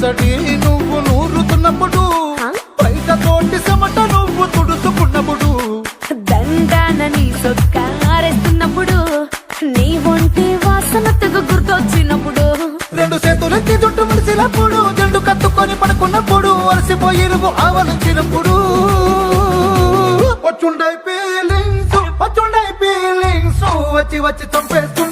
అలసటి నువ్వు నూరుతున్నప్పుడు, బయట తోటి చెమట నువ్వు తుడుచుకున్నప్పుడు, దండాన నీ సొక్కారేస్తున్నప్పుడు, నీ ఒంటి వాసన తెగ గుర్తొచ్చినప్పుడు, రెండు చేతులెత్తి జుట్టు ముడిసినప్పుడు, జండు కత్తుకొని పడుకున్నప్పుడు, అలసిపోయి నువ్వు ఆవలించినప్పుడు, వచ్చుండై ఫీలింగ్స్ వచ్చి వచ్చి చంపేస్తున్నా.